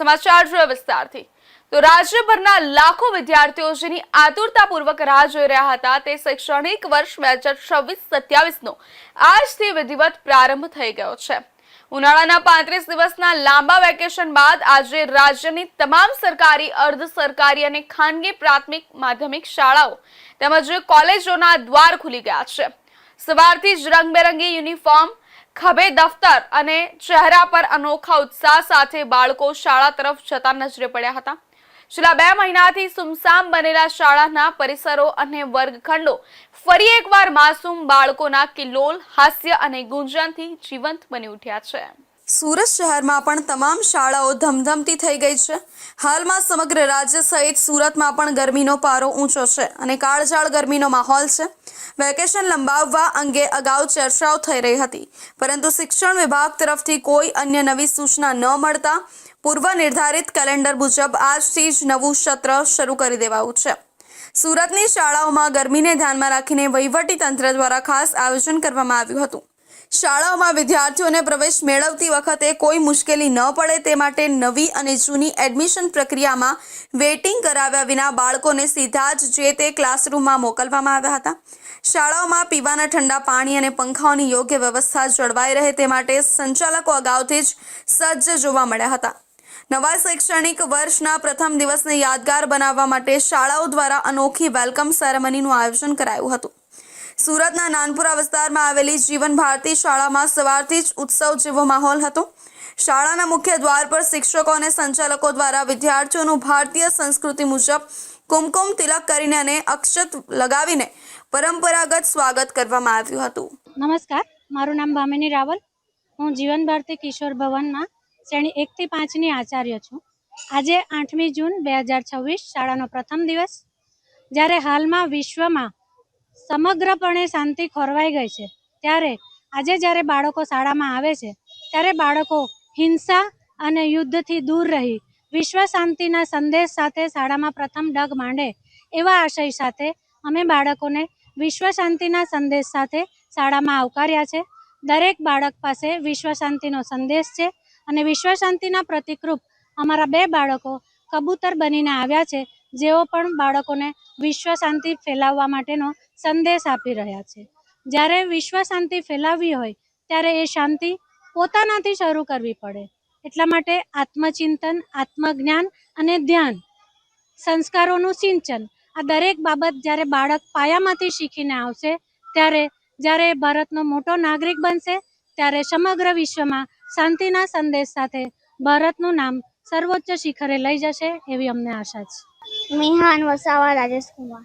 સમાચાર જોઈએ વિસ્તારથી તો રાજ્યભરના લાખો વિદ્યાર્થીઓ જેની આતુરતાપૂર્વક રાહ જોઈ રહ્યા હતા તે શૈક્ષણિક વર્ષ 2026-27 નો આજથી વિધિવત પ્રારંભ થઈ ગયો છે। ઉનાળાના 35 દિવસના લાંબા વેકેશન બાદ આજે રાજ્યની તમામ સરકારી, અર્ધ સરકારી અને ખાનગી પ્રાથમિક માધ્યમિક શાળાઓ તેમજ કોલેજોના દ્વાર ખુલી ગયા છે। સવારથી જ રંગબેરંગી યુનિફોર્મ, ખભે દફતર અને ચહેરા પર અનોખા ઉત્સાહ સાથે બાળકો શાળા તરફ જતા નજરે પડ્યા હતા। છેલ્લા 2 મહિનાથી સુમસામ બનેલા શાળાના પરિસરો અને વર્ગખંડો ફરી એકવાર માસૂમ બાળકોના કિલ્લોલ, હાસ્ય અને ગુંજનથી જીવંત બની ઉઠ્યા છે। સુરત શહેરમાં પણ તમામ શાળાઓ ધમધમતી થઈ ગઈ છે। હાલમાં સમગ્ર રાજ્ય સહિત સુરતમાં પણ ગરમીનો પારો ઊંચો છે અને કાળઝાળ ગરમીનો માહોલ છે। વેકેશન લંબાવવા અંગે અગાઉ ચર્ચાઓ થઈ રહી હતી, પરંતુ શિક્ષણ વિભાગ તરફથી કોઈ અન્ય નવી સૂચના ન મળતા પૂર્વ નિર્ધારિત કેલેન્ડર મુજબ આજથી જ નવું સત્ર શરૂ કરી દેવાયું છે। સુરતની શાળાઓમાં ગરમીને ધ્યાનમાં રાખીને વહીવટી તંત્ર દ્વારા ખાસ આયોજન કરવામાં આવ્યું હતું। શાળાઓમાં વિદ્યાર્થીઓને પ્રવેશ મેળવતી વખતે કોઈ મુશ્કેલી ન પડે તે માટે નવી અને જૂની એડમિશન પ્રક્રિયામાં વેઇટિંગ કરાવ્યા વિના બાળકોને સીધા જ જે તે ક્લાસરૂમમાં મોકલવામાં આવ્યા હતા। શાળાઓમાં પીવાના ઠંડા પાણી અને પંખાઓની યોગ્ય વ્યવસ્થા જળવાઈ રહે તે માટે સંચાલકો અગાઉથી જ સજ્જ જોવા મળ્યા હતા। નવા શૈક્ષણિક વર્ષના પ્રથમ દિવસને યાદગાર બનાવવા માટે શાળાઓ દ્વારા અનોખી વેલકમ સેરેમનીનું આયોજન કરાયું હતું। સુરતના નાનપુરા વિસ્તારમાં આવેલી જીવન ભારતી શાળામાં સવારથી જ ઉત્સવ જેવો માહોલ હતો। શાળાના મુખ્ય દ્વાર પર શિક્ષકો અને સંચાલકો દ્વારા વિદ્યાર્થીઓનું ભારતીય સંસ્કૃતિ મુજબ કુમકુમ તિલક કરીને અને અક્ષત લગાવીને પરંપરાગત સ્વાગત કરવામાં આવ્યું હતું। નમસ્કાર, મારું નામ ભામિની રાવલ। હું જીવન ભારતી કિશોર ભવનમાં શ્રેણી 1 થી 5 ની આચાર્ય છું। આજે 8મી જૂન 2026 શાળાનો પ્રથમ દિવસ। જ્યારે હાલમાં વિશ્વમાં સમગ્રપણે શાંતિ ખોરવાઈ ગઈ છે, ત્યારે આજે જ્યારે બાળકો શાળામાં આવે છે ત્યારે બાળકો હિંસા અને યુદ્ધથી દૂર રહી વિશ્વ શાંતિના સંદેશ સાથે શાળામાં પ્રથમ ડગ માંડે એવા આશય સાથે અમે બાળકોને વિશ્વ શાંતિના સંદેશ સાથે શાળામાં આવકાર્યા છે। દરેક બાળક પાસે વિશ્વ શાંતિનો સંદેશ છે અને વિશ્વ શાંતિના પ્રતિકરૂપ અમારા 2 બાળકો કબૂતર બનીને આવ્યા છે, જેઓ પણ બાળકોને વિશ્વ શાંતિ ફેલાવવા માટેનો સંદેશ આપી રહ્યા છે। જ્યારે વિશ્વ શાંતિ ફેલાવવી હોય ત્યારે એ શાંતિ પોતાનાથી શરૂ કરવી પડે। એટલા માટે આત્મચિંતન, આત્મજ્ઞાન અને ધ્યાન, સંસ્કારોનું સિંચન, આ દરેક બાબત જ્યારે બાળક પાયામાંથી શીખીને આવશે ત્યારે જ્યારે ભારતનો મોટો નાગરિક બનશે ત્યારે સમગ્ર વિશ્વમાં શાંતિના સંદેશ સાથે ભારતનું નામ સર્વોચ્ચ શિખરે લઈ જશે એવી અમને આશા છે। મિહાન વસાવા રાજેશ કુમાર।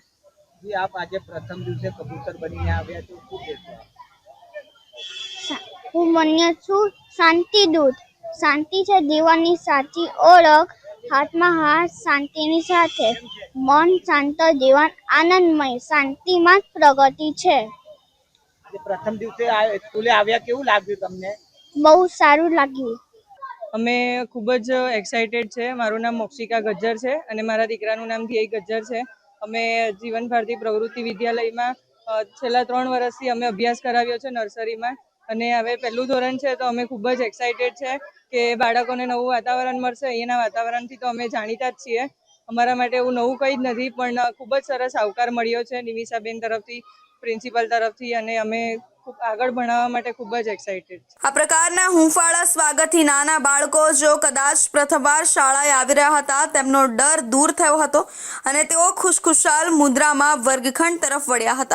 जी आप आज प्रथम दिवसे कबूतर बनीने આવ્યા છો, શું કહેશો? હું બન્યો છું શાંતિદૂત। શાંતિ છે જીવનની સાચી ઓળખ। હાથમાં હાથ શાંતિની સાથે, મન શાંત, જીવન આનંદમય। શાંતિમાં જ પ્રગતિ છે। આજે પ્રથમ દિવસે સ્કૂલે આવ્યા, કેવું લાગ્યું તમને? બહુ સારું લાગ્યું। અમે ખૂબ જ એક્સાઇટેડ છે। મારું નામ મોક્ષિકા ગજ્જર છે અને મારા દીકરાનું નામ ધ્યેય ગજ્જર છે। અમે જીવન ભારતી પ્રવૃત્તિ વિદ્યાલયમાં છેલ્લા 3 વર્ષથી અમે અભ્યાસ કરાવ્યો છે નર્સરીમાં, અને હવે 1લું ધોરણ છે તો અમે ખૂબ જ એક્સાઇટેડ છે કે બાળકોને નવું વાતાવરણ મળશે। અહીંયાના વાતાવરણથી તો અમે જાણીતા જ છીએ, અમારા માટે એવું નવું કંઈ જ નથી, પણ ખૂબ જ સરસ આવકાર મળ્યો છે નિમિષાબેન તરફથી, પ્રિન્સિપલ તરફથી, અને અમે ખૂબ આગળ ભણાવવા માટે ખૂબ જ એક્સાઇટેડ છે। આ પ્રકારના હૂંફાળા સ્વાગતથી નાના બાળકો જો કદાચ પ્રથમવાર શાળાએ આવી રહ્યા હતા તેમનો ડર દૂર થયો હતો અને તેઓ ખુશખુશાલ મુદ્રામાં વર્ગખંડ તરફ વળ્યા હતા।